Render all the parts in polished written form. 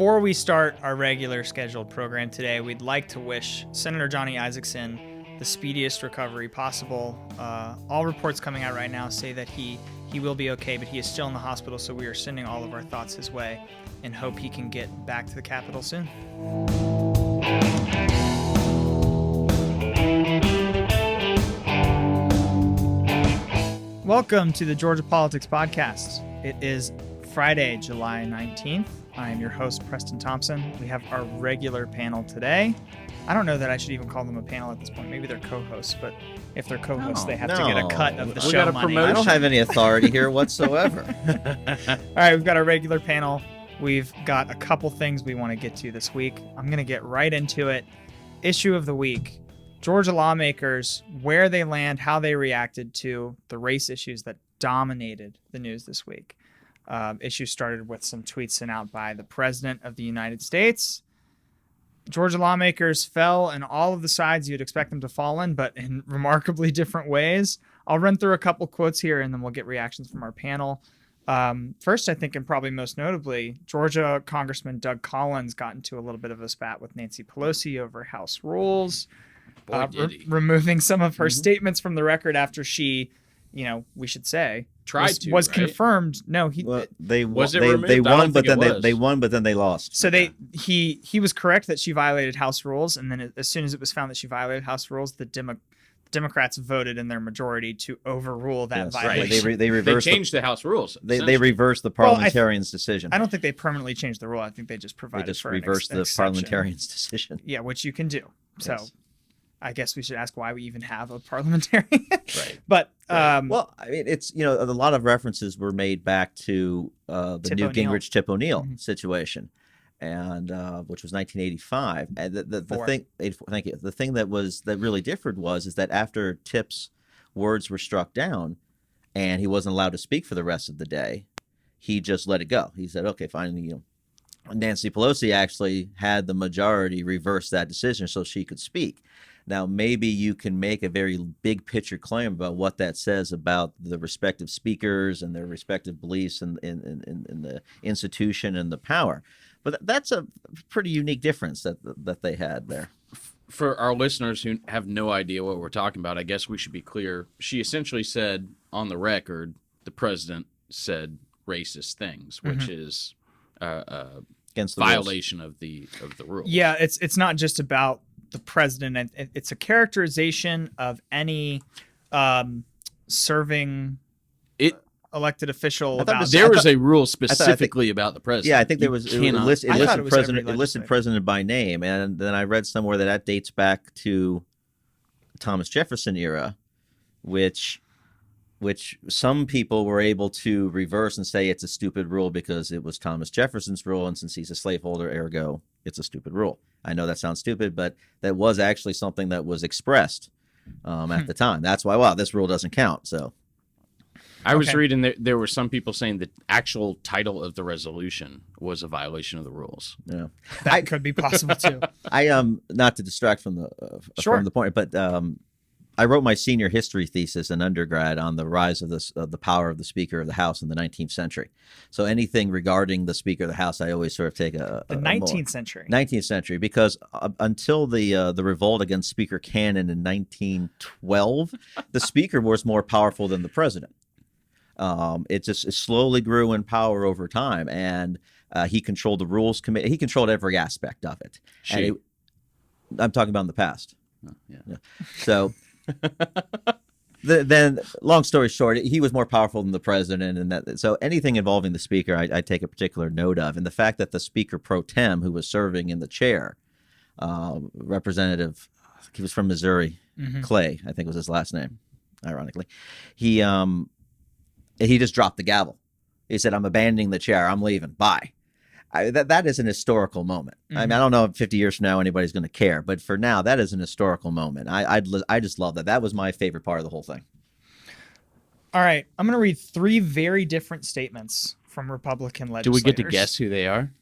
Before we start our regular scheduled program today, we'd like to wish Senator Johnny Isakson the speediest recovery possible. All reports coming out right now say that he will be okay, but he is still in the hospital, so we are sending all of our thoughts his way and hope he can get back to the Capitol soon. Welcome to the Georgia Politics Podcast. It is Friday, July 19th. I am your host, Preston Thompson. We have our regular panel today. I don't know that I should even call them a panel at this point. Maybe they're co-hosts, but if they're co-hosts, they have to get a cut of the show money. I don't have any authority here whatsoever. All right, we've got our regular panel. We've got a couple things we want to get to this week. I'm going to get right into it. Issue of the week. Georgia lawmakers, where they land, how they reacted to the race issues that dominated the news this week. Issue started with some tweets sent out by the President of the United States. Georgia lawmakers fell in all of the sides you'd expect them to fall in, but in remarkably different ways. I'll run through a couple quotes here, and then we'll get reactions from our panel. First, I think, and probably most notably, Georgia Congressman Doug Collins got into a little bit of a spat with Nancy Pelosi over House rules, removing some of her statements from the record after she, we should say, was confirmed. No, they won, but then they lost. So he was correct that she violated House rules, and then as soon as it was found that she violated House rules, the Democrats voted in their majority to overrule that violation. Right. They changed the House rules. They reversed the parliamentarians' decision. I don't think they permanently changed the rule. I think they just provided for reversed the parliamentarians' decision. Yeah, which you can do. So. Yes. I guess we should ask why we even have a parliamentarian. Right. But well, I mean, it's a lot of references were made back to the Newt Gingrich Tip O'Neill situation, and which was 1985. And the thing that really differed is that after Tip's words were struck down, and he wasn't allowed to speak for the rest of the day, he just let it go. He said, "Okay, fine." Nancy Pelosi actually had the majority reverse that decision so she could speak. Now, maybe you can make a very big picture claim about what that says about the respective speakers and their respective beliefs in the institution and the power. But that's a pretty unique difference that they had there. For our listeners who have no idea what we're talking about, I guess we should be clear. She essentially said on the record, the president said racist things, which is against the violation rules. of the rule. Yeah, it's not just about the president. It's a characterization of any serving elected official. There was a rule specifically about the president. Yeah, I think there was. It listed president by name, and then I read somewhere that dates back to Thomas Jefferson era, which some people were able to reverse and say it's a stupid rule because it was Thomas Jefferson's rule, and since he's a slaveholder, ergo, it's a stupid rule. I know that sounds stupid, but that was actually something that was expressed at the time. That's why, this rule doesn't count. So, I was reading there were some people saying the actual title of the resolution was a violation of the rules. Yeah, that could be possible too. I not to distract from the point, but I wrote my senior history thesis in undergrad on the rise of the power of the Speaker of the House in the 19th century. So anything regarding the Speaker of the House, I always sort of take the 19th century. 19th century, because until the revolt against Speaker Cannon in 1912, the Speaker was more powerful than the President. It slowly grew in power over time, and he controlled the Rules Committee. He controlled every aspect of it. I'm talking about in the past. Oh, yeah. So. Then, long story short, he was more powerful than the president, and so anything involving the speaker, I take a particular note of. And the fact that the speaker pro tem, who was serving in the chair, Representative, he was from Missouri, Clay, I think was his last name, ironically, he just dropped the gavel. He said, "I'm abandoning the chair. I'm leaving. Bye." That is an historical moment. I mean, I don't know if 50 years from now anybody's going to care, but for now, that is an historical moment. I just love that. That was my favorite part of the whole thing. All right, I'm going to read 3 very different statements from Republican legislators. Do we get to guess who they are?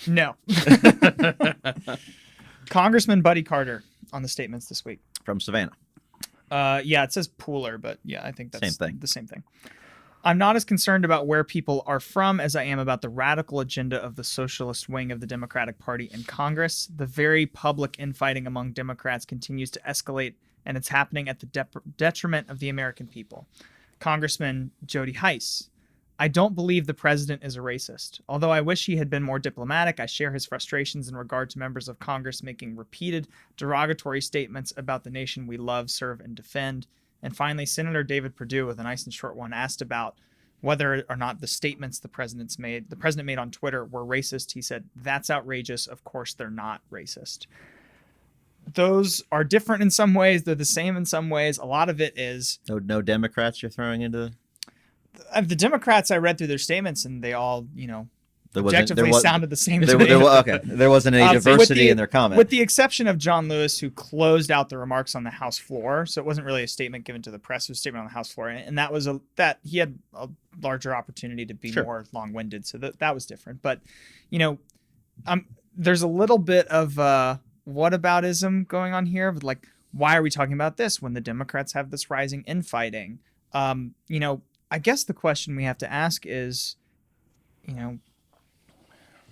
No. Congressman Buddy Carter on the statements this week. From Savannah. Yeah, it says Pooler, but yeah, I think that's the same thing. I'm not as concerned about where people are from as I am about the radical agenda of the socialist wing of the Democratic Party in Congress. The very public infighting among Democrats continues to escalate, and it's happening at the detriment of the American people. Congressman Jody Heiss. I don't believe the president is a racist. Although I wish he had been more diplomatic, I share his frustrations in regard to members of Congress making repeated derogatory statements about the nation we love, serve, and defend. And finally, Senator David Perdue, with a nice and short one, asked about whether or not the statements the president made on Twitter were racist. He said, "That's outrageous. Of course they're not racist." Those are different in some ways. They're the same in some ways. A lot of it is... No Democrats you're throwing into... The Democrats, I read through their statements, and they all, objectively sounded the same to me. Okay, there wasn't any diversity in their comments. With the exception of John Lewis, who closed out the remarks on the House floor, so it wasn't really a statement given to the press, it was a statement on the House floor, and that was he had a larger opportunity to be more long-winded, so that was different. But, there's a little bit of whataboutism going on here, but why are we talking about this when the Democrats have this rising infighting? I guess the question we have to ask is,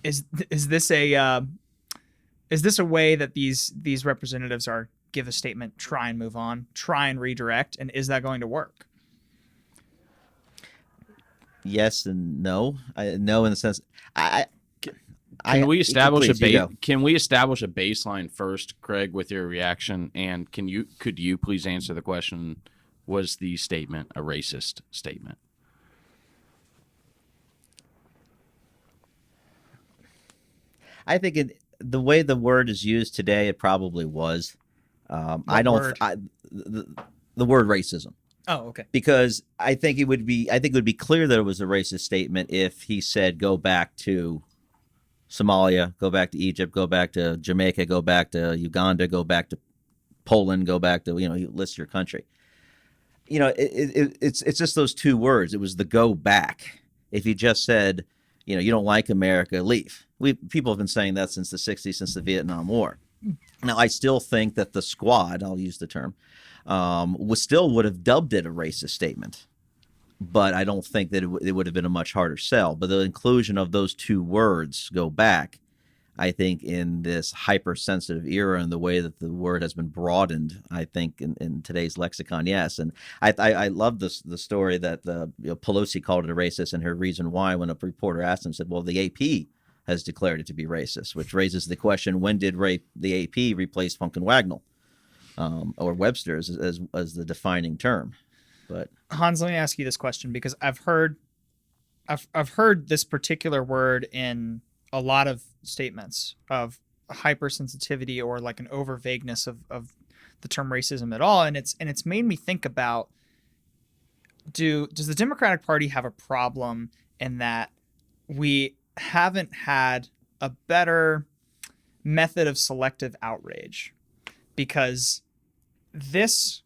is this a way that these representatives give a statement, try and move on, try and redirect, and is that going to work? Yes and no. No, in the sense, Can we establish a baseline first, Craig, with your reaction? And could you please answer the question? Was the statement a racist statement? I think the way the word is used today, it probably was. The word racism. Oh, okay. Because I think it would be clear that it was a racist statement if he said, "Go back to Somalia, go back to Egypt, go back to Jamaica, go back to Uganda, go back to Poland, go back to," you list your country. It's just those two words. It was the "go back." If you just said, you don't like America, leave. People have been saying that since the 60s, since the Vietnam War. Now, I still think that the squad, I'll use the term, would have dubbed it a racist statement. But I don't think that it would have been a much harder sell. But the inclusion of those two words, "go back," I think in this hypersensitive era and the way that the word has been broadened, I think in today's lexicon, yes. And I love the story that Pelosi called it a racist, and her reason why, when a reporter asked him, said, "Well, the AP has declared it to be racist," which raises the question, when did the AP replace Funk and Wagnall or Webster as the defining term? But Hans, let me ask you this question, because I've heard this particular word in a lot of statements of hypersensitivity or an over vagueness of the term racism at all, and it's made me think about, does the Democratic Party have a problem in that we haven't had a better method of selective outrage? Because this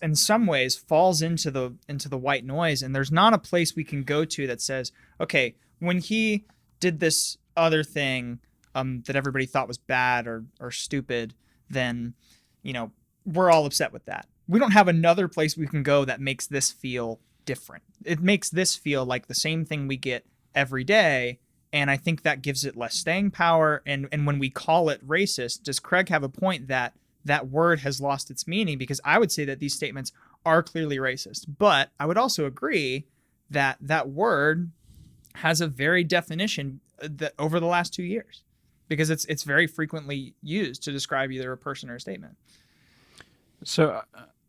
in some ways falls into the white noise, and there's not a place we can go to that says, okay, when he did this other thing that everybody thought was bad or stupid, then we're all upset with that. We don't have another place we can go that makes this feel different. It makes this feel like the same thing we get every day, and I think that gives it less staying power. And when we call it racist, does Craig have a point that word has lost its meaning? Because I would say that these statements are clearly racist, but I would also agree that that word has a very definition that over the last 2 years, because it's very frequently used to describe either a person or a statement. So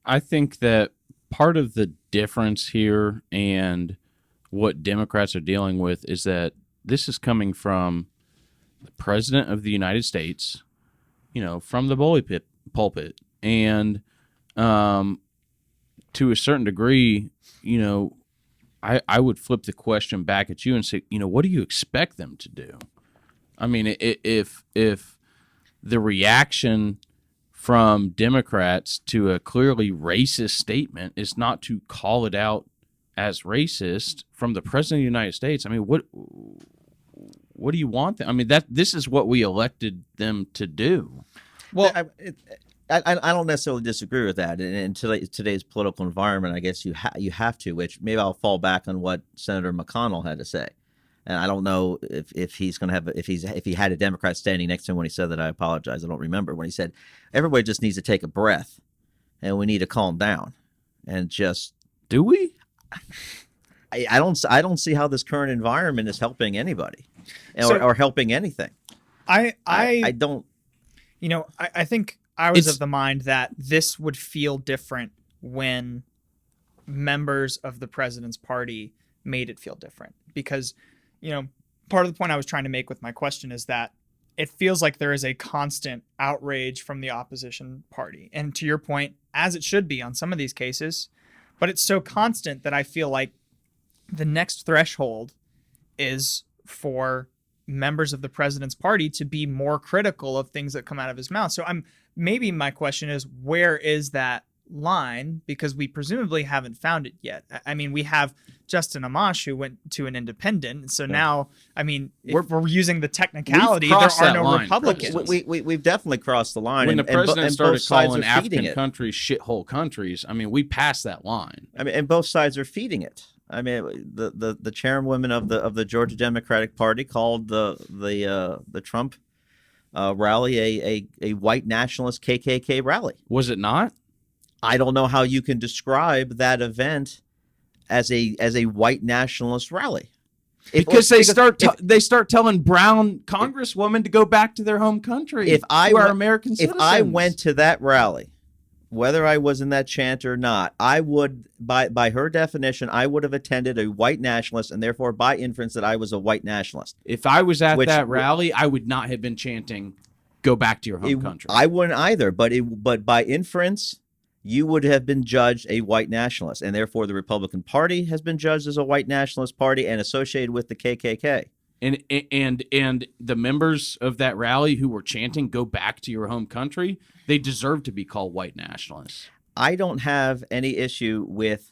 I think that part of the difference here and what Democrats are dealing with is that this is coming from the President of the United States, from the bully pulpit. And to a certain degree, I would flip the question back at you and say, what do you expect them to do? I mean, if the reaction from Democrats to a clearly racist statement is not to call it out as racist from the President of the United States, I mean, what do you want them? I mean, this is what we elected them to do. Well, I don't necessarily disagree with that. And in today's political environment, I guess you have to, which maybe I'll fall back on what Senator McConnell had to say. And I don't know if he's going to have if he had a Democrat standing next to him when he said that. I apologize. I don't remember when he said everybody just needs to take a breath and we need to calm down and just do we? I don't see how this current environment is helping anybody or helping anything. I don't. You know, I think I was of the mind that this would feel different when members of the president's party made it feel different. Because, you know, part of the point I was trying to make with my question is that it feels like there is a constant outrage from the opposition party. And to your point, as it should be on some of these cases, but it's so constant that I feel like the next threshold is for members of the president's party to be more critical of things that come out of his mouth. So maybe my question is, where is that line? Because we presumably haven't found it yet. I mean, we have Justin Amash who went to an independent. So now, I mean, if we're using the technicality, there are no Republicans. We've definitely crossed the line. When the president started calling African countries shithole countries, I mean, we passed that line. I mean, and both sides are feeding it. I mean, the chairwoman of the Georgia Democratic Party called the Trump rally a white nationalist KKK rally. Was it not? I don't know how you can describe that event as a white nationalist rally. Because they start telling brown congresswomen to go back to their home country. If I were American citizens. If I went to that rally, whether I was in that chant or not, I would, by her definition, I would have attended a white nationalist, and therefore, by inference, that I was a white nationalist. If I was at that rally, I would not have been chanting, "Go back to your home country." I wouldn't either, but by inference, you would have been judged a white nationalist, and therefore, the Republican Party has been judged as a white nationalist party and associated with the KKK. And the members of that rally who were chanting "Go back to your home country," they deserve to be called white nationalists. I don't have any issue with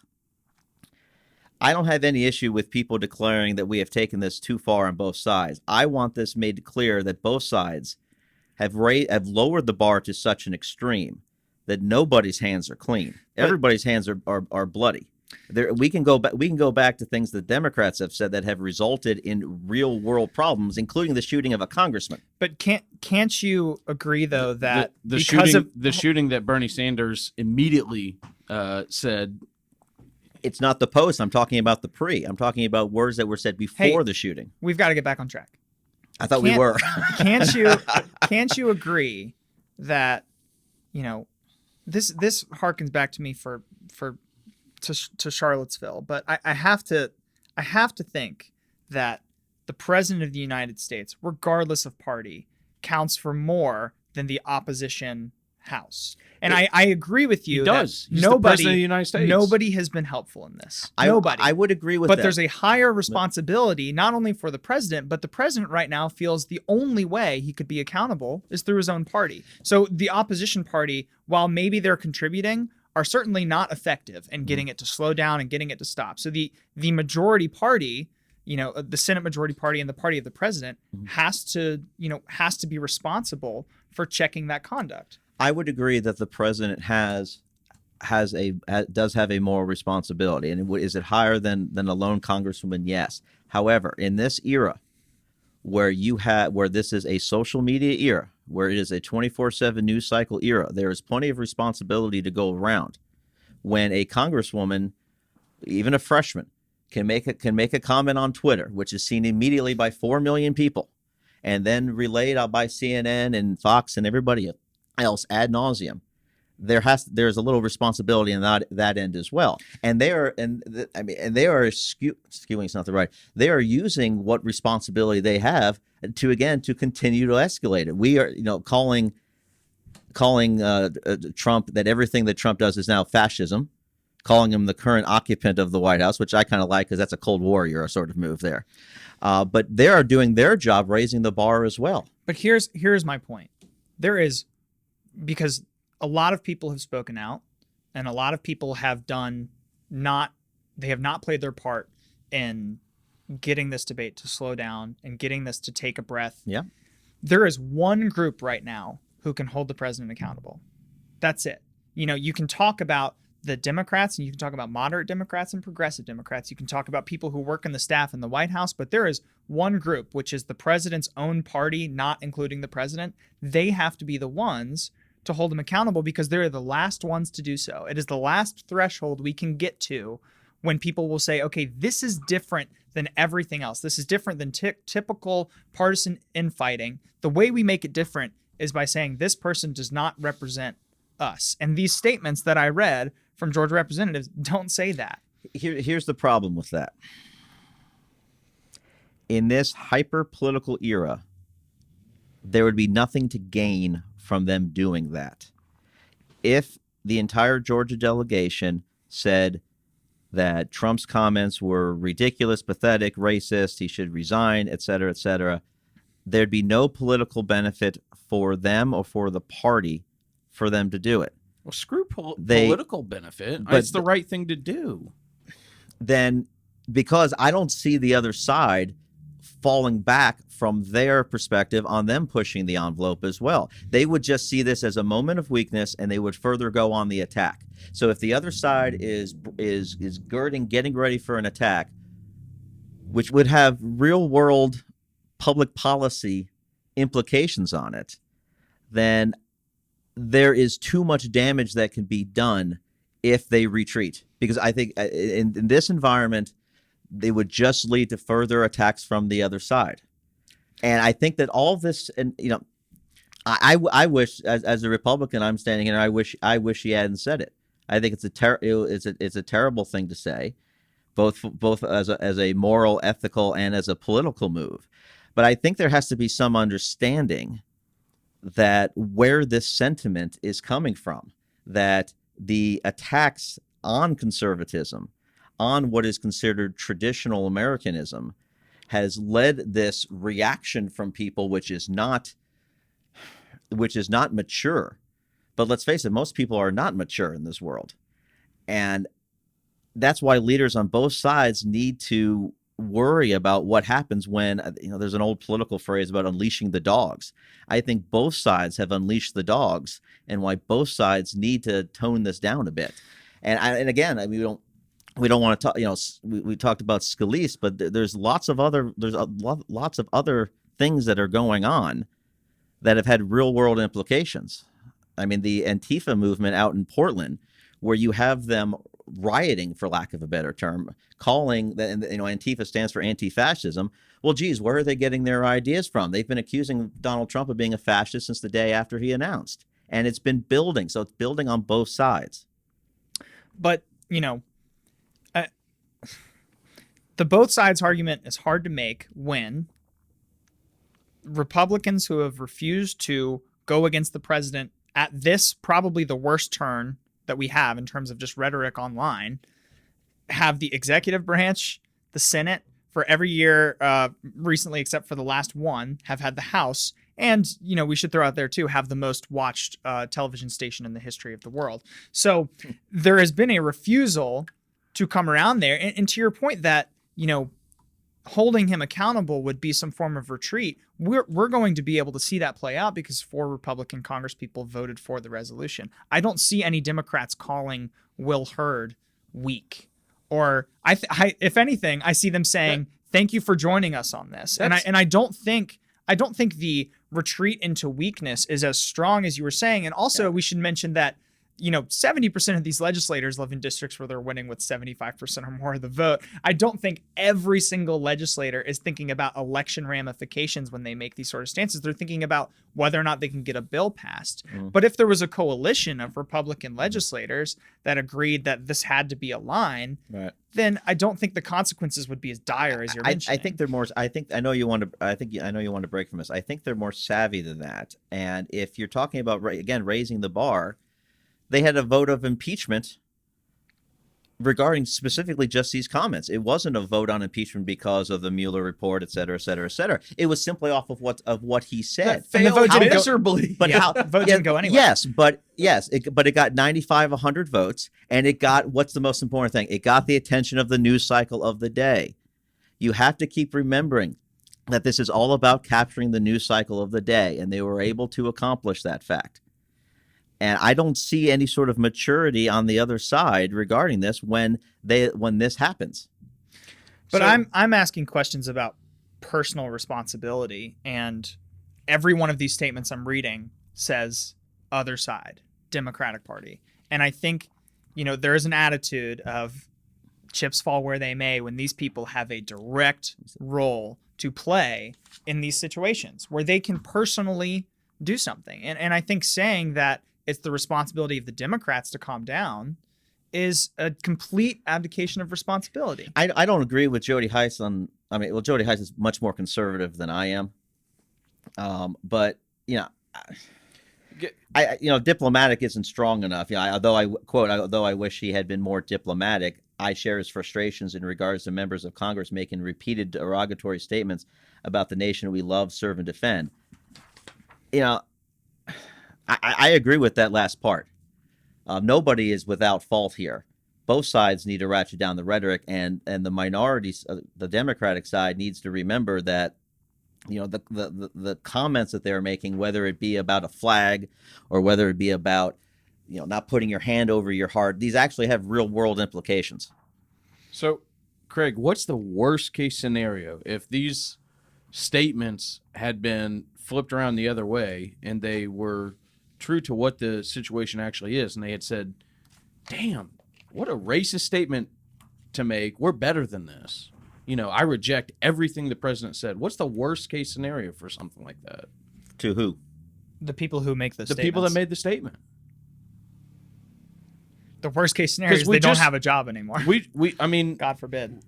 people declaring that we have taken this too far on both sides. I want this made clear that both sides have lowered the bar to such an extreme that nobody's hands are clean. Everybody's hands are bloody. We can go back to things that Democrats have said that have resulted in real world problems, including the shooting of a congressman. But can't you agree though that the shooting that Bernie Sanders immediately said? It's not the post. I'm talking about the pre. I'm talking about words that were said before the shooting. We've got to get back on track. I thought we were. Can't you agree that, you know, this harkens back to me to Charlottesville, but I have to think that the president of the United States, regardless of party, counts for more than the opposition house. And I agree with you. He does. He's nobody, the president of the United States. Nobody has been helpful in this. Nobody. I would agree with that. But there's a higher responsibility, not only for the president, but the president right now feels the only way he could be accountable is through his own party. So the opposition party, while maybe they're contributing, are certainly not effective in getting it to slow down and getting it to stop. So the majority party, you know, the Senate majority party and the party of the president has to be responsible for checking that conduct. I would agree that the president does have a moral responsibility. And is it higher than a lone congresswoman? Yes. However, in this era where this is a social media era, where it is a 24/7 news cycle era, there is plenty of responsibility to go around. When a congresswoman, even a freshman, can make a comment on Twitter, which is seen immediately by 4 million people, and then relayed out by CNN and Fox and everybody else ad nauseum, there's a little responsibility in that end as well. And they are skewing is not the right. They are using what responsibility they have to continue to escalate it. We are, calling Trump, that everything that Trump does is now fascism, calling him the current occupant of the White House, which I kind of like because that's a Cold War era sort of move there. But they are doing their job, raising the bar as well. But here's my point. Because a lot of people have spoken out, and a lot of people have not played their part in getting this debate to slow down and getting this to take a breath. Yeah. There is one group right now who can hold the president accountable, That's it. You can talk about the Democrats, and you can talk about moderate Democrats and progressive Democrats. You can talk about people who work in the staff in the White House, but there is one group, which is the president's own party, not including the president. They have to be the ones to hold him accountable because they're the last ones to do so. It is the last threshold we can get to when people will say, okay, this is different than everything else. This is different than typical partisan infighting. The way we make it different is by saying this person does not represent us. And these statements that I read from Georgia representatives don't say that. Here's the problem with that. In this hyper-political era, there would be nothing to gain from them doing that. If the entire Georgia delegation said that Trump's comments were ridiculous, pathetic, racist, he should resign, et cetera, there'd be no political benefit for them or for the party for them to do it. Well, screw political benefit. It's the right thing to do. Then, because I don't see the other side falling back from their perspective on them pushing the envelope as well. They would just see this as a moment of weakness, and they would further go on the attack. So if the other side is getting ready for an attack, which would have real world public policy implications on it, then there is too much damage that can be done if they retreat. Because I think in this environment, they would just lead to further attacks from the other side. And I think that all this, and I wish, as a Republican, I'm standing here, I wish he hadn't said it. I think it's a terrible thing to say, both as a moral, ethical, and as a political move. But I think there has to be some understanding that where this sentiment is coming from, that the attacks on conservatism, on what is considered traditional Americanism, has led this reaction from people which is not mature. But let's face it, most people are not mature in this world. And that's why leaders on both sides need to worry about what happens when, there's an old political phrase about unleashing the dogs. I think both sides have unleashed the dogs, and why both sides need to tone this down a bit. And again, we don't want to talk. We talked about Scalise, but there's lots of other things that are going on that have had real world implications. I mean, the Antifa movement out in Portland, where you have them rioting, for lack of a better term, calling that, Antifa stands for anti-fascism. Well, geez, where are they getting their ideas from? They've been accusing Donald Trump of being a fascist since the day after he announced, and it's been building. So it's building on both sides. But the both sides argument is hard to make when Republicans who have refused to go against the president at this probably the worst turn that we have in terms of just rhetoric online, have the executive branch, the Senate, for every year recently, except for the last one, have had the House, and, we should throw out there too, have the most watched television station in the history of the world. So there has been a refusal to come around there. And to your point that, holding him accountable would be some form of retreat. We're going to be able to see that play out because 4 Republican congresspeople voted for the resolution. I don't see any Democrats calling Will Hurd weak, or if anything, I see them saying, "Thank you for joining us on this." And I don't think the retreat into weakness is as strong as you were saying. And also, we should mention that 70% of these legislators live in districts where they're winning with 75% or more of the vote. I don't think every single legislator is thinking about election ramifications when they make these sort of stances. They're thinking about whether or not they can get a bill passed. But if there was a coalition of Republican legislators that agreed that this had to be a line, then I don't think the consequences would be as dire as you're mentioning. I think they're more. I know you want to break from this. I think they're more savvy than that. And if you're talking about raising the bar, they had a vote of impeachment regarding specifically just these comments. It wasn't a vote on impeachment because of the Mueller report, et cetera, et cetera, et cetera. It was simply off of what he said. And the vote didn't miserably. But vote didn't go anywhere. Yes, but it got 100 votes, and it got, what's the most important thing? It got the attention of the news cycle of the day. You have to keep remembering that this is all about capturing the news cycle of the day, and they were able to accomplish that fact. And I don't see any sort of maturity on the other side regarding this when this happens. But I'm asking questions about personal responsibility, and every one of these statements I'm reading says other side, Democratic Party. And I think, there is an attitude of chips fall where they may when these people have a direct role to play in these situations where they can personally do something. And I think saying that it's the responsibility of the Democrats to calm down is a complete abdication of responsibility. I don't agree with Jody Heiss Jody Heiss is much more conservative than I am. But diplomatic isn't strong enough. Although I wish he had been more diplomatic, I share his frustrations in regards to members of Congress making repeated derogatory statements about the nation we love, serve, and defend. I agree with that last part. Nobody is without fault here. Both sides need to ratchet down the rhetoric, and the minorities, the Democratic side, needs to remember that the comments that they're making, whether it be about a flag or whether it be about not putting your hand over your heart, these actually have real world implications. So, Craig, what's the worst case scenario if these statements had been flipped around the other way and they were true to what the situation actually is, and they had said, damn, what a racist statement to make. We're better than this. I reject everything the president said. What's the worst case scenario for something like that? To who? The people who make the statements. People that made the statement. The worst case scenario is they don't have a job anymore. I mean, God forbid.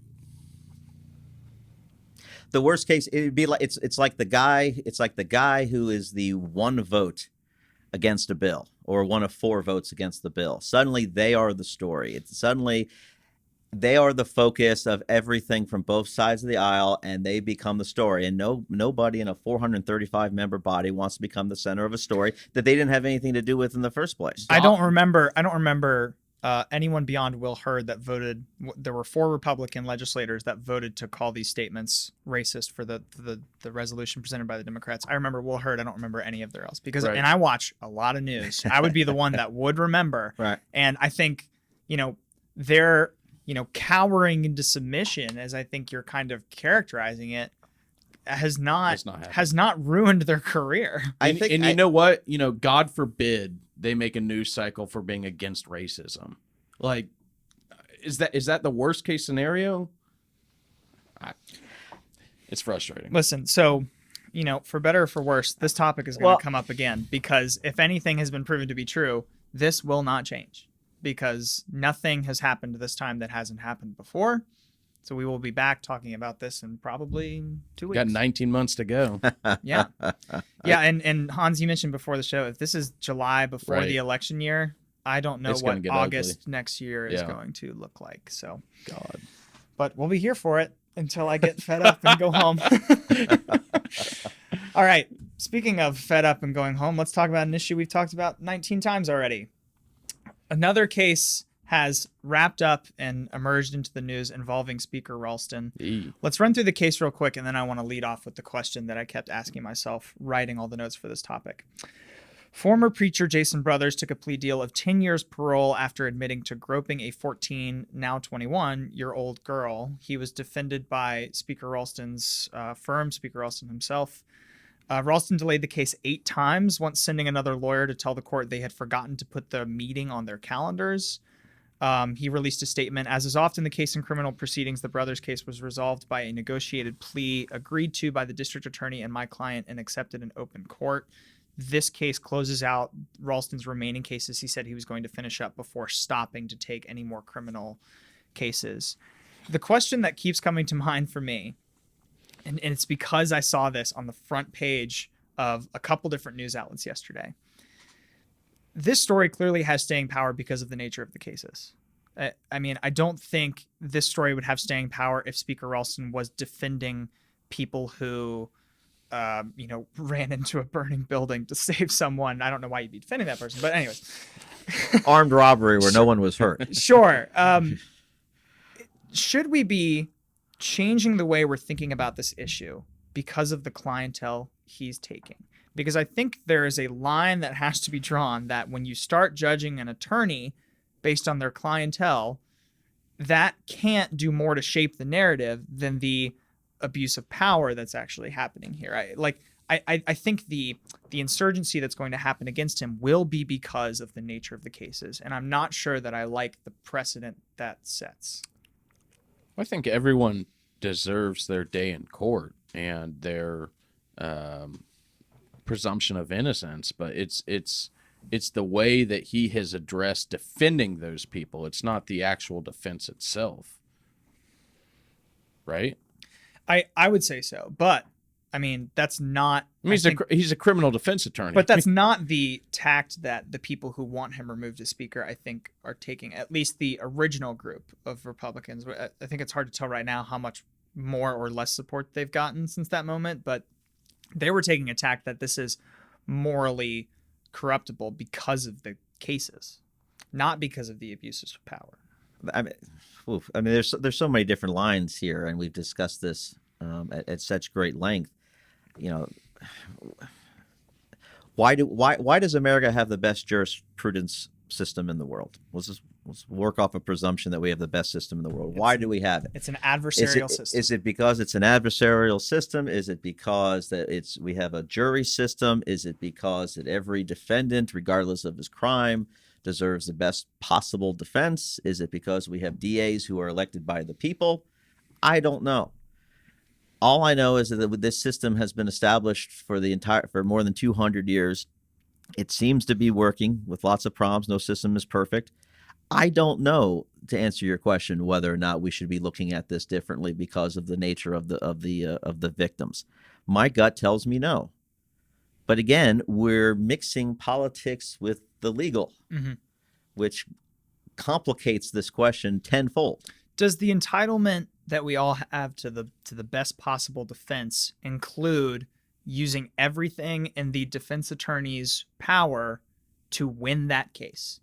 The worst case, it'd be like it's like the guy who is the one vote against a bill, or one of 4 votes against the bill. Suddenly they are the story. Suddenly they are the focus of everything from both sides of the aisle, and they become the story. And nobody in a 435 member body wants to become the center of a story that they didn't have anything to do with in the first place. I don't remember anyone beyond Will Hurd that voted. There were 4 Republican legislators that voted to call these statements racist for the resolution presented by the Democrats. I remember Will Hurd. I don't remember any of their else and I watch a lot of news. I would be the one that would remember. Right. And I think, they're, cowering into submission, as I think you're kind of characterizing it, has not ruined their career. You know what? God forbid they make a news cycle for being against racism. Like, is that the worst case scenario? It's frustrating. Listen, so, for better or for worse, this topic is going to come up again, because if anything has been proven to be true, this will not change, because nothing has happened this time that hasn't happened before. So we will be back talking about this in probably 2 weeks. Got 19 months to go. Yeah. Yeah. And Hans, you mentioned before the show, if this is July before the election year, I don't know what August next year is going to look like. So, God. But we'll be here for it until I get fed up and go home. All right. Speaking of fed up and going home, let's talk about an issue we've talked about 19 times already. Another case has wrapped up and emerged into the news involving Speaker Ralston. Let's run through the case real quick, and then I want to lead off with the question that I kept asking myself, writing all the notes for this topic. Former preacher Jason Brothers took a plea deal of 10 years parole after admitting to groping a 14, now 21-year-old girl. He was defended by Speaker Ralston's firm, Speaker Ralston himself. Ralston delayed the case 8 times, once sending another lawyer to tell the court they had forgotten to put the meeting on their calendars. He released a statement. As is often the case in criminal proceedings, the Brothers case was resolved by a negotiated plea agreed to by the district attorney and my client and accepted in open court. This case closes out Ralston's remaining cases he said he was going to finish up before stopping to take any more criminal cases. The question that keeps coming to mind for me, and it's because I saw this on the front page of a couple different news outlets yesterday. This story clearly has staying power because of the nature of the cases. I mean, I don't think this story would have staying power if Speaker Ralston was defending people who, ran into a burning building to save someone. I don't know why you'd be defending that person, but anyways. Armed robbery where no one was hurt. Sure. Should we be changing the way we're thinking about this issue because of the clientele he's taking? because I think there is a line that has to be drawn that when you start judging an attorney based on their clientele, that can't do more to shape the narrative than the abuse of power that's actually happening here. I think the insurgency that's going to happen against him will be because of the nature of the cases, and I'm not sure that I like the precedent that sets. I think everyone deserves their day in court and their presumption of innocence, but it's the way that he has addressed defending those people. It's not the actual defense itself, right? I would say so, but I mean that's not. I mean, he's a criminal defense attorney, but that's not the tact that the people who want him removed as Speaker, I think, are taking. At least the original group of Republicans. I think it's hard to tell right now how much more or less support they've gotten since that moment, but they were taking a tact that this is morally corruptible because of the cases, not because of the abuses of power. I mean, there's so many different lines here, and we've discussed this at such great length. You know, why does America have the best jurisprudence system in the world? Let's work off a presumption that we have the best system in the world. Why do we have it? It's an adversarial system. Is it because it's an adversarial system? Is it because that we have a jury system? Is it because that every defendant, regardless of his crime, deserves the best possible defense? Is it because we have DAs who are elected by the people? I don't know. All I know is that this system has been established for more than 200 years. It seems to be working with lots of problems. No system is perfect. I don't know, to answer your question, whether or not we should be looking at this differently because of the nature of the victims. My gut tells me no. But again, we're mixing politics with the legal, which complicates this question tenfold. Does the entitlement that we all have to the best possible defense include using everything in the defense attorney's power to win that case?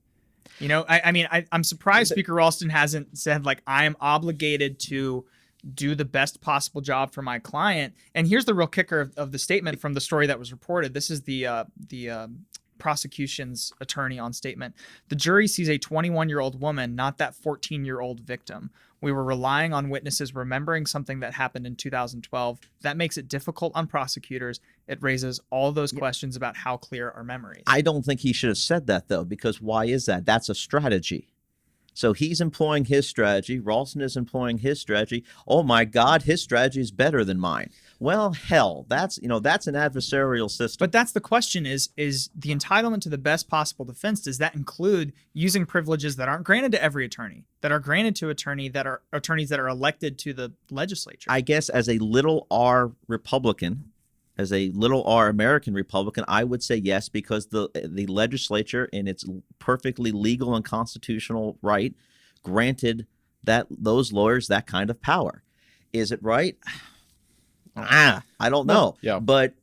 You know, I'm surprised Speaker Ralston hasn't said, like, I am obligated to do the best possible job for my client. And here's the real kicker of the statement from the story that was reported. This is the prosecution's attorney on statement. The jury sees a 21-year-old woman, not that 14-year-old victim. We were relying on witnesses remembering something that happened in 2012. That makes it difficult on prosecutors. It raises all those questions about how clear our memories. I don't think he should have said that, though, because why is that? That's a strategy. So he's employing his strategy. Ralston is employing his strategy. Oh my God, his strategy is better than mine. Well, hell, that's an adversarial system. But that's the question: is the entitlement to the best possible defense? Does that include using privileges that aren't granted to every attorney, that are granted to attorneys that are elected to the legislature? I guess as a little R Republican, as a little R American Republican, I would say yes, because the legislature, in its perfectly legal and constitutional right, granted those lawyers that kind of power. Is it right? I don't know. Yeah. But,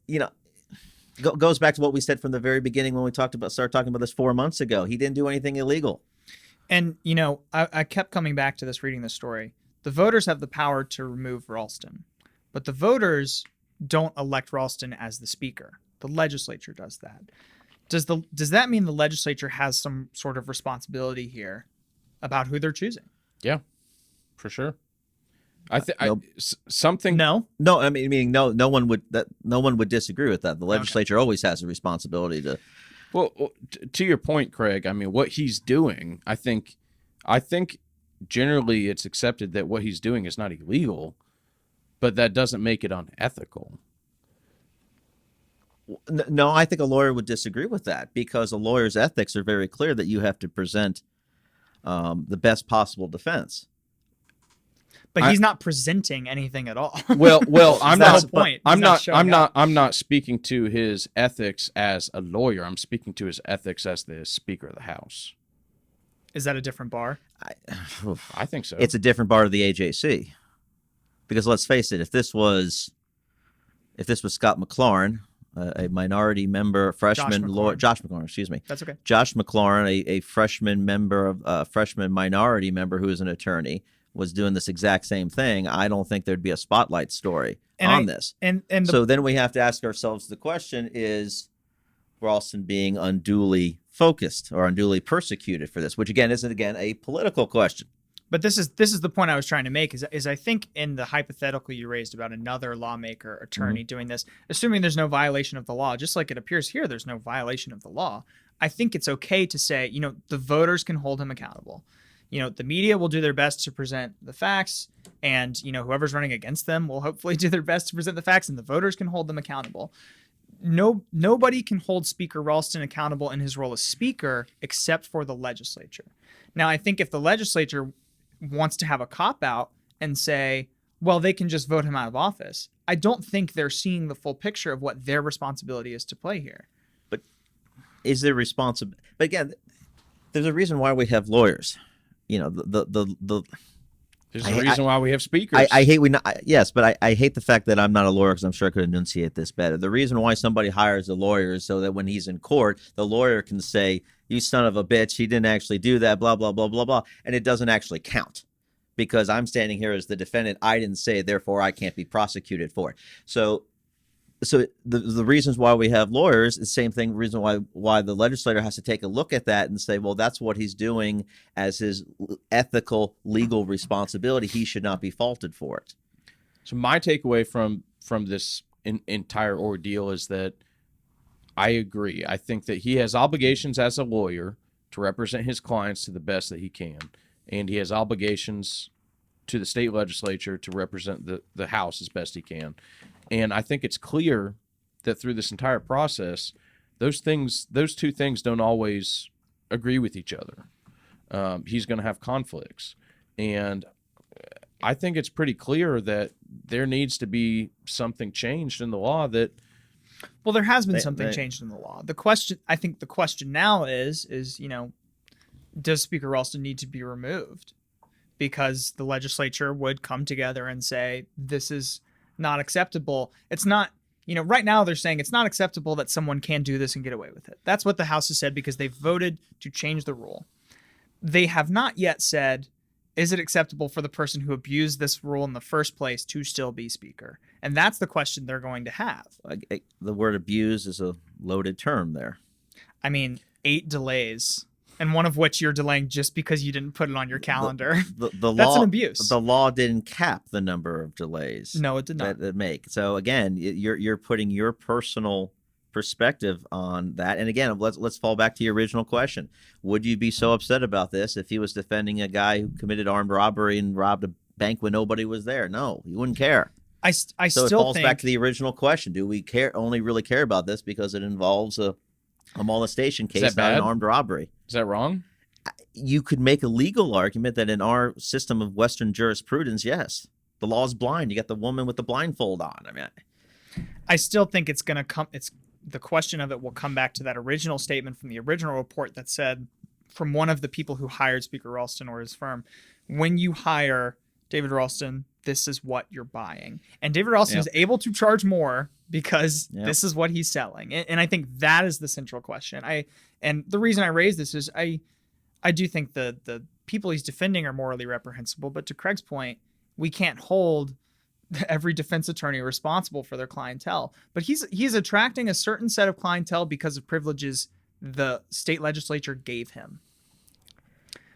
goes back to what we said from the very beginning when we started talking about this 4 months ago. He didn't do anything illegal. And, I kept coming back to this reading the story. The voters have the power to remove Ralston, but the voters don't elect Ralston as the Speaker. The legislature does that. Does that mean the legislature has some sort of responsibility here about who they're choosing? Yeah, for sure. No. No one would disagree with that. The legislature always has a responsibility to. Well, to your point, Craig, I mean, what he's doing, I think generally it's accepted that what he's doing is not illegal, but that doesn't make it unethical. No, I think a lawyer would disagree with that, because a lawyer's ethics are very clear that you have to present the best possible defense. But he's not presenting anything at all. Well, I'm not speaking to his ethics as a lawyer. I'm speaking to his ethics as the Speaker of the House. Is that a different bar? I think so. It's a different bar of the AJC. Because let's face it, if this was Scott McLaurin, a minority member, freshman lawyer, Josh McLaurin, excuse me. That's okay. Josh McLaurin, a freshman minority member who is an attorney, was doing this exact same thing, I don't think there'd be a spotlight story on this. So then we have to ask ourselves the question, is Ralston being unduly focused or unduly persecuted for this, which again isn't a political question. But this is the point I was trying to make is I think in the hypothetical you raised about another lawmaker, attorney doing this, assuming there's no violation of the law, just like it appears here, there's no violation of the law. I think it's okay to say, the voters can hold him accountable. The media will do their best to present the facts, and, whoever's running against them will hopefully do their best to present the facts, and the voters can hold them accountable. Nobody can hold Speaker Ralston accountable in his role as Speaker except for the legislature. Now, I think if the legislature wants to have a cop-out and say, well, they can just vote him out of office, I don't think they're seeing the full picture of what their responsibility is to play here. But is there responsibility? But again, there's a reason why we have lawyers. There's a reason why we have speakers. I hate yes, but I hate the fact that I'm not a lawyer because I'm sure I could enunciate this better. The reason why somebody hires a lawyer is so that when he's in court, the lawyer can say, "You son of a bitch, he didn't actually do that," blah blah blah blah blah, and it doesn't actually count because I'm standing here as the defendant. I didn't say it, therefore I can't be prosecuted for it. So the reasons why we have lawyers is the same thing. Reason why the legislator has to take a look at that and say, well, that's what he's doing as his ethical legal responsibility. He should not be faulted for it. So my takeaway from this entire ordeal is that I agree. I think that he has obligations as a lawyer to represent his clients to the best that he can, and he has obligations to the state legislature to represent the House as best he can. And I think it's clear that through this entire process, those two things don't always agree with each other. He's going to have conflicts. And I think it's pretty clear that there needs to be something changed in the law that... Well, there has been something changed in the law. I think the question now is, does Speaker Ralston need to be removed? Because the legislature would come together and say, this is not acceptable. It's not, right now they're saying it's not acceptable that someone can do this and get away with it. That's what the House has said because they voted to change the rule. They have not yet said, is it acceptable for the person who abused this rule in the first place to still be Speaker? And that's the question they're going to have. The word abuse is a loaded term there. 8 delays. And one of which you're delaying just because you didn't put it on your calendar. The That's law, an abuse. The law didn't cap the number of delays. No, it did not. That make. So again, you're putting your personal perspective on that. And again, let's fall back to your original question. Would you be so upset about this if he was defending a guy who committed armed robbery and robbed a bank when nobody was there? No, you wouldn't care. I so still it falls think... back to the original question. Do we only really care about this because it involves a molestation case, not an armed robbery? Is that wrong? You could make a legal argument that in our system of Western jurisprudence, yes, the law is blind. You got the woman with the blindfold on. I still think it's going to come. The question of it will come back to that original statement from the original report that said, from one of the people who hired Speaker Ralston or his firm, when you hire David Ralston, this is what you're buying. And David Ralston is able to charge more because this is what he's selling. And I think that is the central question. And the reason I raise this is I do think the people he's defending are morally reprehensible. But to Craig's point, we can't hold every defense attorney responsible for their clientele. But he's attracting a certain set of clientele because of privileges the state legislature gave him.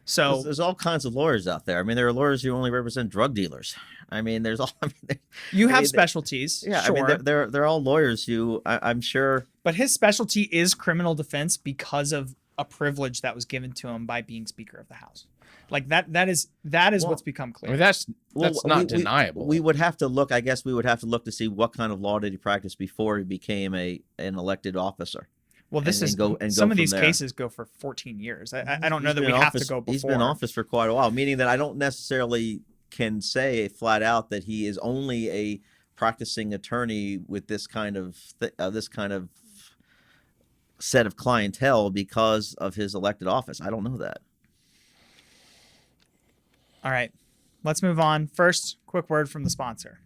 So there's all kinds of lawyers out there. There are lawyers who only represent drug dealers. There's all. You have specialties. Yeah, sure. They're all lawyers who I'm sure. But his specialty is criminal defense because of a privilege that was given to him by being Speaker of the House. That is what's become clear. That's not deniable. We would have to look. I guess we would have to look to see what kind of law did he practice before he became an elected officer. Well, some of these cases go for 14 years. I don't know that we have to go before. He's been in office for quite a while, meaning that I don't necessarily can say flat out that he is only a practicing attorney with this kind of set of clientele because of his elected office. I don't know that. All right, let's move on. First, quick word from the sponsor.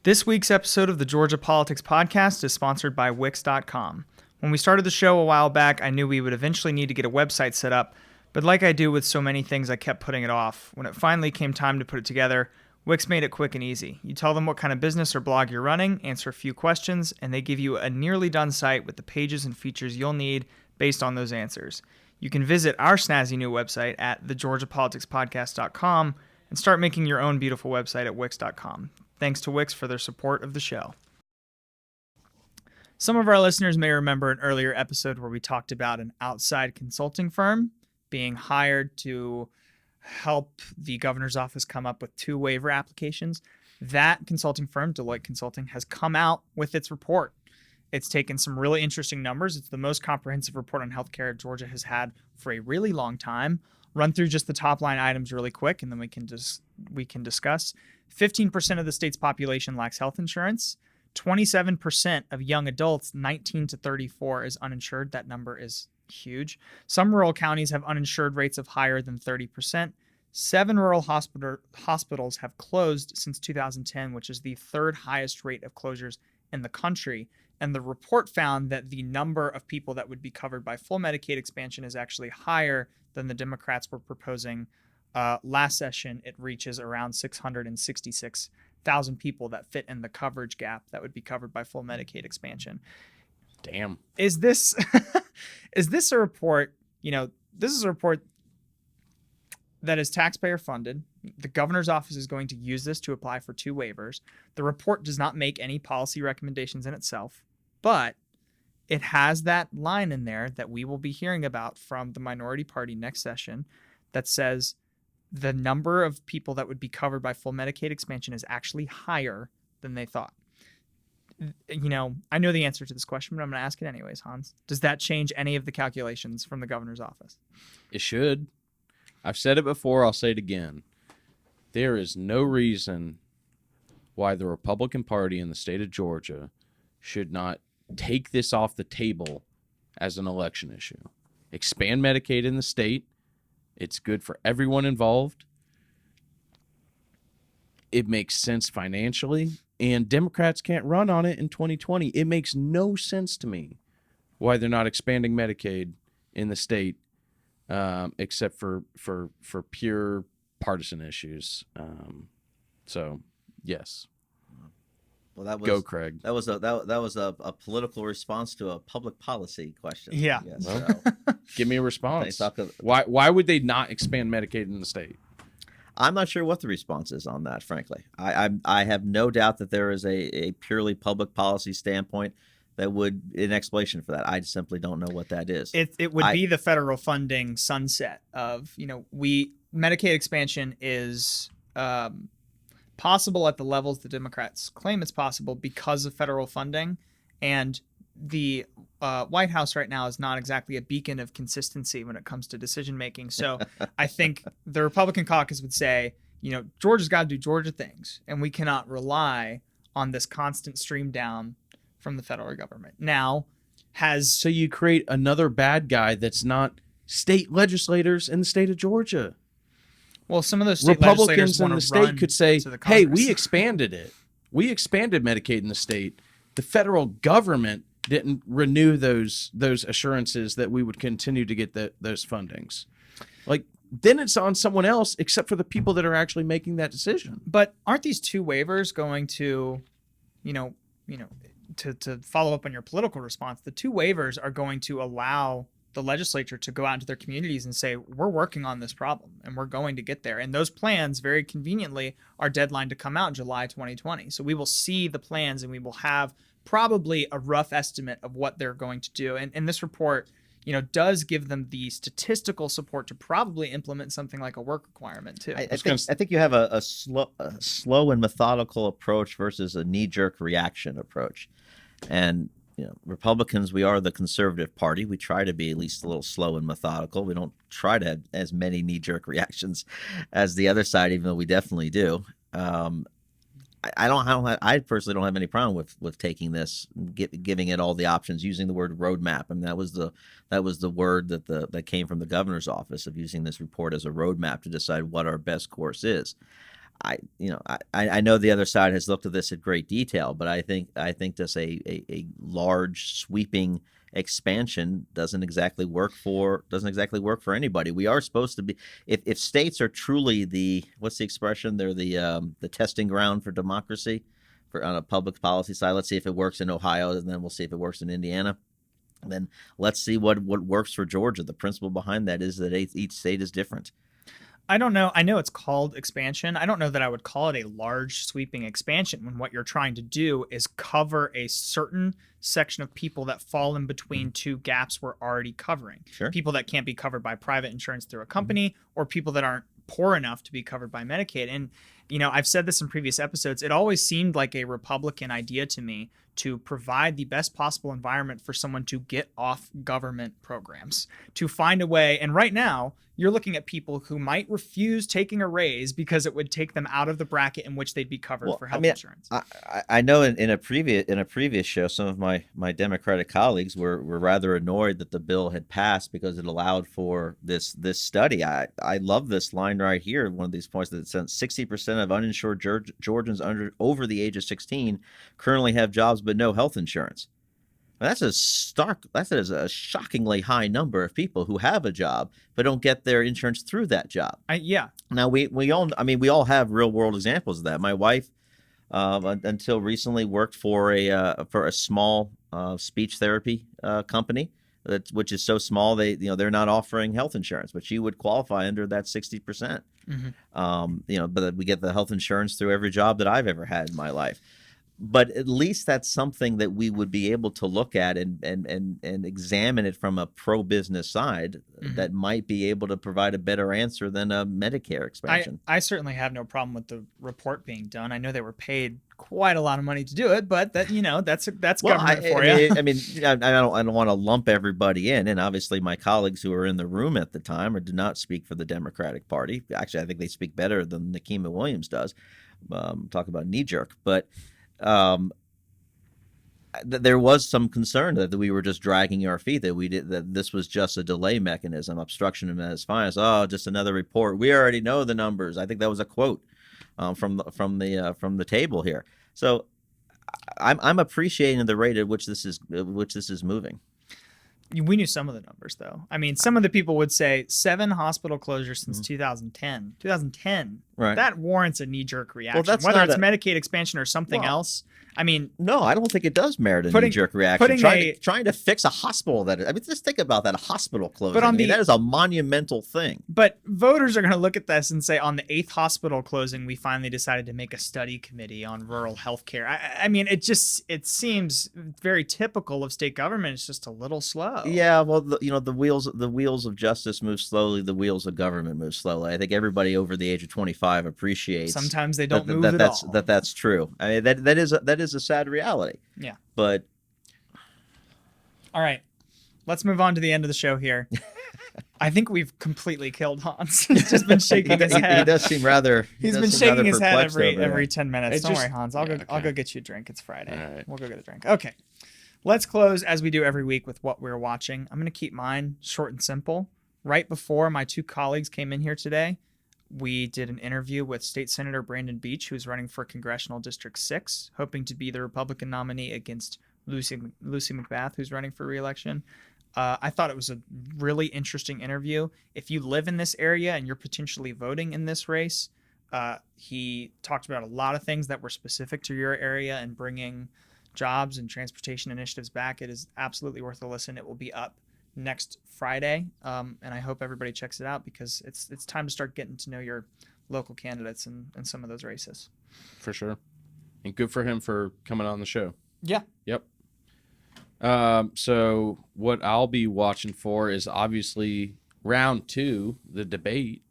This week's episode of the Georgia Politics Podcast is sponsored by Wix.com. When we started the show a while back, I knew we would eventually need to get a website set up, But like I do with so many things, I kept putting it off. When it finally came time to put it together, Wix made it quick and easy. You tell them what kind of business or blog you're running, answer a few questions, and they give you a nearly done site with the pages and features you'll need based on those answers. You can visit our snazzy new website at thegeorgiapoliticspodcast.com and start making your own beautiful website at wix.com. Thanks to Wix for their support of the show. Some of our listeners may remember an earlier episode where we talked about an outside consulting firm being hired to help the governor's office come up with 2 waiver applications. That consulting firm, Deloitte Consulting, has come out with its report. It's taken some really interesting numbers. It's the most comprehensive report on healthcare Georgia has had for a really long time. Run through just the top line items really quick, and then we can discuss. 15% of the state's population lacks health insurance. 27% of young adults 19 to 34 is uninsured. That number is huge. Some rural counties have uninsured rates of higher than 30%. 7 rural hospitals have closed since 2010, which is the 3rd highest rate of closures in the country. And the report found that the number of people that would be covered by full Medicaid expansion is actually higher than the Democrats were proposing. Last session, it reaches around 666,000 people that fit in the coverage gap that would be covered by full Medicaid expansion. Damn. Is this a report, this is a report that is taxpayer funded. The governor's office is going to use this to apply for 2 waivers. The report does not make any policy recommendations in itself, but it has that line in there that we will be hearing about from the minority party next session that says the number of people that would be covered by full Medicaid expansion is actually higher than they thought. I know the answer to this question, but I'm going to ask it anyways, Hans. Does that change any of the calculations from the governor's office? It should. I've said it before. I'll say it again. There is no reason why the Republican Party in the state of Georgia should not take this off the table as an election issue. Expand Medicaid in the state. It's good for everyone involved. It makes sense financially. And Democrats can't run on it in 2020. It makes no sense to me why they're not expanding Medicaid in the state, except for pure partisan issues. So, yes. Well, that was go, Craig. That was a political response to a public policy question. Yeah. Yes, Well, so. Give me a response. Why would they not expand Medicaid in the state? I'm not sure what the response is on that, frankly. I have no doubt that there is a purely public policy standpoint that would an explanation for that. I simply don't know what that is. It would be the federal funding sunset of, Medicaid expansion is possible at the levels the Democrats claim it's possible because of federal funding, and the White House right now is not exactly a beacon of consistency when it comes to decision making. So I think the Republican caucus would say, Georgia's got to do Georgia things, and we cannot rely on this constant stream down from the federal government. So you create another bad guy that's not state legislators in the state of Georgia. Well, some of those state Republicans in the state could say, "Hey, we expanded it. We expanded Medicaid in the state. The federal government didn't renew those assurances that we would continue to get those fundings." Then it's on someone else, except for the people that are actually making that decision. But aren't these 2 waivers going to, to follow up on your political response? The 2 waivers are going to allow the legislature to go out into their communities and say, we're working on this problem and we're going to get there. And those plans, very conveniently, are deadline to come out in July 2020. So we will see the plans and we will have probably a rough estimate of what they're going to do. And this report, does give them the statistical support to probably implement something like a work requirement too. I think you have a slow and methodical approach versus a knee-jerk reaction approach. And Republicans, we are the conservative party. We try to be at least a little slow and methodical. We don't try to have as many knee-jerk reactions as the other side, even though we definitely do. I personally don't have any problem with taking this, giving it all the options, using the word roadmap. I mean, that was the word that came from the governor's office, of using this report as a roadmap to decide what our best course is. I know the other side has looked at this in great detail, but I think that's a large, sweeping expansion doesn't exactly work for anybody. We are supposed to be, if states are truly what's the expression? They're the testing ground for democracy, on a public policy side. Let's see if it works in Ohio, and then we'll see if it works in Indiana. Then let's see what works for Georgia. The principle behind that is that each state is different. I don't know. I know it's called expansion. I don't know that I would call it a large sweeping expansion when what you're trying to do is cover a certain section of people that fall in between two gaps we're already covering. Sure. People that can't be covered by private insurance through a company, or people that aren't poor enough to be covered by Medicaid. And, I've said this in previous episodes. It always seemed like a Republican idea to me to provide the best possible environment for someone to get off government programs, to find a way. And right now, you're looking at people who might refuse taking a raise because it would take them out of the bracket in which they'd be covered for health insurance. I know in a previous show, some of my Democratic colleagues were rather annoyed that the bill had passed because it allowed for this study. I love this line right here. One of these points that says 60% of uninsured Georgians over the age of 16 currently have jobs but no health insurance. That is a shockingly high number of people who have a job but don't get their insurance through that job. Yeah. Now we all have real world examples of that. My wife, until recently, worked for a small speech therapy company which is so small they're not offering health insurance, but she would qualify under that 60%. But we get the health insurance through every job that I've ever had in my life. But at least that's something that we would be able to look at and examine it from a pro-business side that might be able to provide a better answer than a Medicare expansion. I certainly have no problem with the report being done. I know they were paid quite a lot of money to do it, but that's government for you. I don't want to lump everybody in, and obviously my colleagues who were in the room at the time or did not speak for the Democratic Party. Actually, I think they speak better than Nikema Williams does. Talk about knee jerk, but. There was some concern that we were just dragging our feet, that this was just a delay mechanism, obstruction as fine as just another report. We already know the numbers. I think that was a quote from the table here. So I'm appreciating the rate at which this is moving. We knew some of the numbers, though. I mean, some of the people would say 7 hospital closures since 2010. 2010. Right. That warrants a knee-jerk reaction. Well, whether it's Medicaid expansion or something else. I mean, no, I don't think it does merit a knee-jerk reaction. Trying to fix a hospital just think about that, a hospital closing. But that is a monumental thing. But voters are going to look at this and say, on the 8th hospital closing, we finally decided to make a study committee on rural health care. I mean, it seems very typical of state government. It's just a little slow. Yeah, well, the wheels of justice move slowly. The wheels of government move slowly. I think everybody over the age of 25 appreciates. Sometimes they don't move at all. That's true. I mean, that is a sad reality. Yeah. But all right, let's move on to the end of the show here. I think we've completely killed Hans. He's just been shaking his head. He does seem rather. He's been shaking his head every 10 minutes. Don't worry, Hans. I'll go get you a drink. It's Friday. All right. We'll go get a drink. Okay. Let's close as we do every week with what we're watching. I'm going to keep mine short and simple. Right before my 2 colleagues came in here today, we did an interview with State Senator Brandon Beach, who's running for Congressional District 6, hoping to be the Republican nominee against Lucy McBath, who's running for re-election. I thought it was a really interesting interview. If you live in this area and you're potentially voting in this race, he talked about a lot of things that were specific to your area and bringing jobs and transportation initiatives back. It is absolutely worth a listen. It will be up next Friday, and I hope everybody checks it out because it's time to start getting to know your local candidates in some of those races. For sure. And good for him for coming on the show. Yeah. Yep. So what I'll be watching for is obviously round 2, the debate.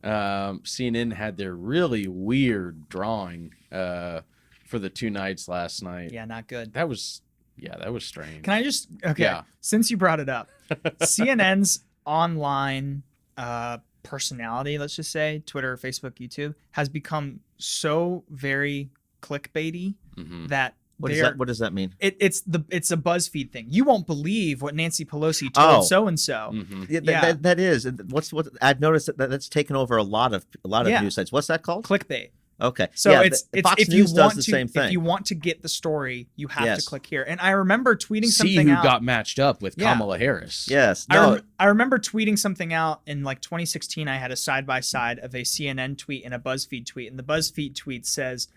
CNN had their really weird drawing for the 2 nights last night. Yeah, not good. That was strange. Can I just since you brought it up, CNN's online personality, let's just say Twitter, Facebook, YouTube, has become so very clickbaity that what does that mean? It's a BuzzFeed thing. You won't believe what Nancy Pelosi told so and so. That is. I've noticed that's taken over a lot of news sites. What's that called? Clickbait. Okay. So yeah, it's Fox if News you does want the to same thing. if you want to get the story, you have Yes. to click here. And I remember tweeting See something who out. got matched up with Yeah. Kamala Harris. Yes. No. I remember tweeting something out in like 2016. I had a side by side of a CNN tweet and a BuzzFeed tweet, and the BuzzFeed tweet says,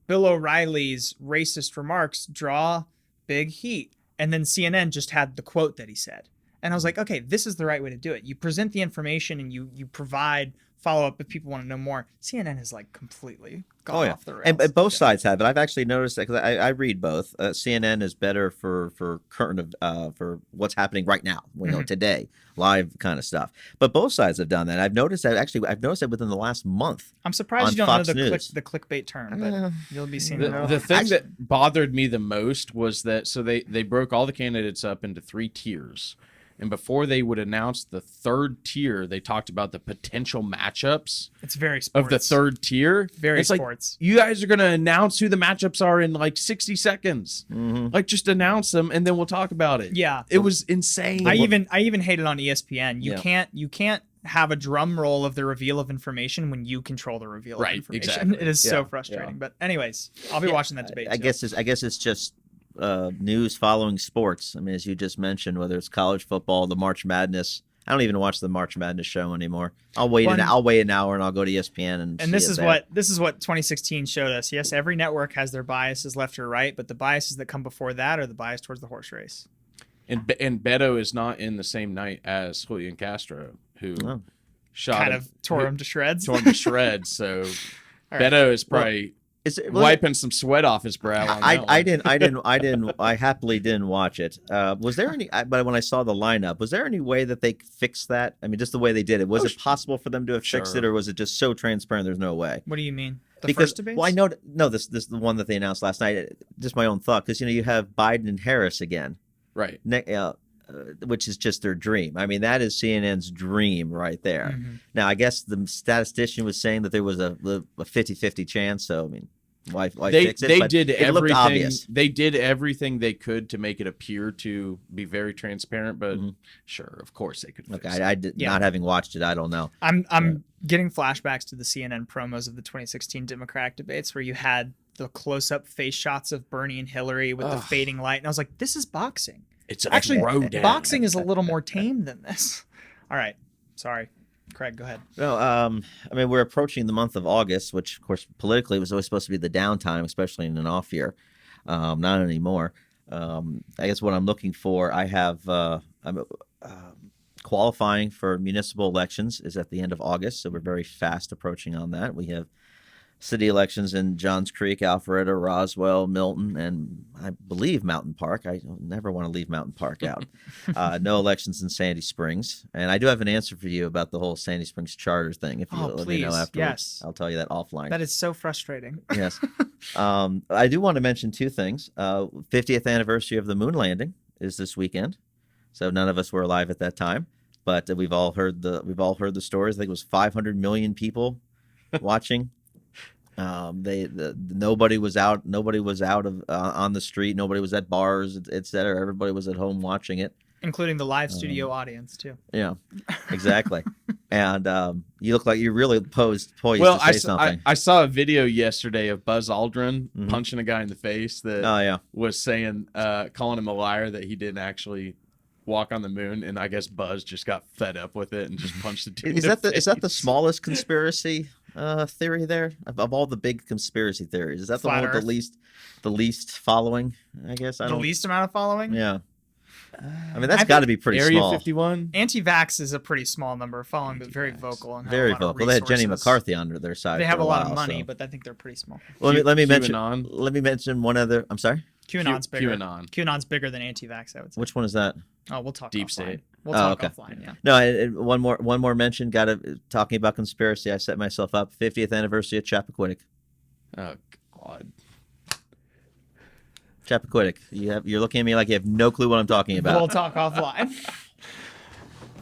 "Bill O'Reilly's racist remarks draw big heat," and then CNN just had the quote that he said, and I was like, okay, this is the right way to do it. You present the information and you provide follow up if people want to know more. CNN is like completely gone off the rails. And both sides have, but I've actually noticed that because I read both. CNN is better for current for what's happening right now, today, live kind of stuff. But both sides have done that. I've noticed that within the last month. I'm surprised you don't Fox know the News. clickbait term, but you'll be seeing it. The thing that bothered me the most was that they broke all the candidates up into 3 tiers. And before they would announce the 3rd tier, they talked about the potential matchups. It's very sports. Of the 3rd tier. Very it's sports. Like, you guys are going to announce who the matchups are in like 60 seconds. Mm-hmm. Like, just announce them and then we'll talk about it. Yeah. It was insane. I even hated on ESPN. You Yeah. can't have a drum roll of the reveal of information when you control the reveal of information. Exactly. It is so frustrating. But anyways, I'll be watching that debate. I guess it's just news following sports. I mean, as you just mentioned, whether it's college football, the March Madness. I don't even watch the March Madness show anymore. I'll wait an hour and I'll go to ESPN and this is what 2016 showed us. Yes, every network has their biases left or right, but the biases that come before that are the bias towards the horse race. And Beto is not in the same night as Julian Castro, who tore him to shreds. So Beto is probably wiping some sweat off his brow. I happily didn't watch it. Was there any? But when I saw the lineup, was there any way that they fixed that? I mean, just the way they did it. Was it possible for them to have fixed it, or was it just so transparent? There's no way. What do you mean? First debate? Well, I know. No, this is the one that they announced last night. Just my own thought, because you have Biden and Harris again, right? Which is just their dream. I mean, that is CNN's dream right there. Mm-hmm. Now, I guess the statistician was saying that there was a 50-50 chance. So, I mean, why fix it? It looked obvious. They did everything they could to make it appear to be very transparent, but sure, of course they could fix it. I did not having watched it. I don't know. I'm getting flashbacks to the CNN promos of the 2016 Democratic debates where you had the close-up face shots of Bernie and Hillary with the fading light, and I was like, this is boxing. It's actually boxing is a little more tame than this. All right, sorry. Craig, go ahead. No, I mean, we're approaching the month of August, which, of course, politically was always supposed to be the downtime, especially in an off year. Not anymore. I guess what I'm looking for, I'm qualifying for municipal elections is at the end of August, so we're very fast approaching on that. We have city elections in Johns Creek, Alpharetta, Roswell, Milton, and I believe Mountain Park. I never want to leave Mountain Park out. No elections in Sandy Springs. And I do have an answer for you about the whole Sandy Springs charter thing. If you let me know afterwards. Yes. I'll tell you that offline. That is so frustrating. Yes. I do want to mention 2 things. 50th anniversary of the moon landing is this weekend. So none of us were alive at that time, but we've all heard the stories. I think it was 500 million people watching. Nobody was out. Nobody was out on the street. Nobody was at bars, etc. Everybody was at home watching it, including the live studio audience too. Yeah, exactly. And you look like you really poised to say something. I saw a video yesterday of Buzz Aldrin punching a guy in the face that was saying, calling him a liar that he didn't actually walk on the moon, and I guess Buzz just got fed up with it and just punched the dude. Is that the smallest conspiracy theory there of all the big conspiracy theories? Is that the one with the least following? I guess the least amount of following. Yeah, I mean that's got to be pretty Area small. 51. Anti-vax is a pretty small number of following, but very vocal and very vocal. They had Jenny McCarthy under their side. They have a lot of money, but I think they're pretty small. Well, let me mention one other. I'm sorry. QAnon's bigger. QAnon's bigger than anti-vax, I would say. Which one is that? Oh, we'll talk Deep offline. State. We'll talk offline, yeah. No, one more mention. Talking about conspiracy. I set myself up. 50th anniversary of Chappaquiddick. Oh God. Chappaquiddick. You're looking at me like you have no clue what I'm talking about. We'll talk offline.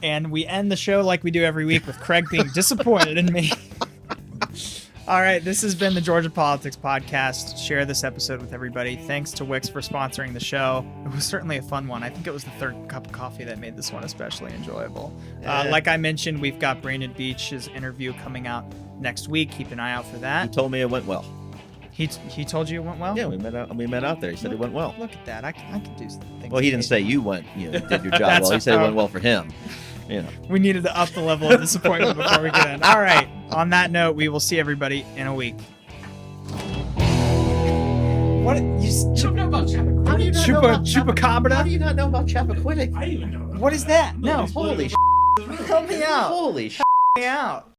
And we end the show like we do every week with Craig being disappointed in me. All right, this has been the Georgia Politics Podcast. Share this episode with everybody. Thanks to Wix for sponsoring the show. It was certainly a fun one. I think it was the third cup of coffee that made this one especially enjoyable. Like I mentioned, we've got Brandon Beach's interview coming out next week. Keep an eye out for that. He told me it went well. He told you it went well? Yeah, we met out there. He said it went well. Look at that. I can do things. Well, he didn't say you did your job well. He said it went well for him. We needed to up the level of disappointment before we get in. All right. On that note, we will see everybody in a week. What? You don't know about Chupacabra? How do you not know about Chappaquiddick? I even know. What is that? No. Holy Help me out. Holy Me out.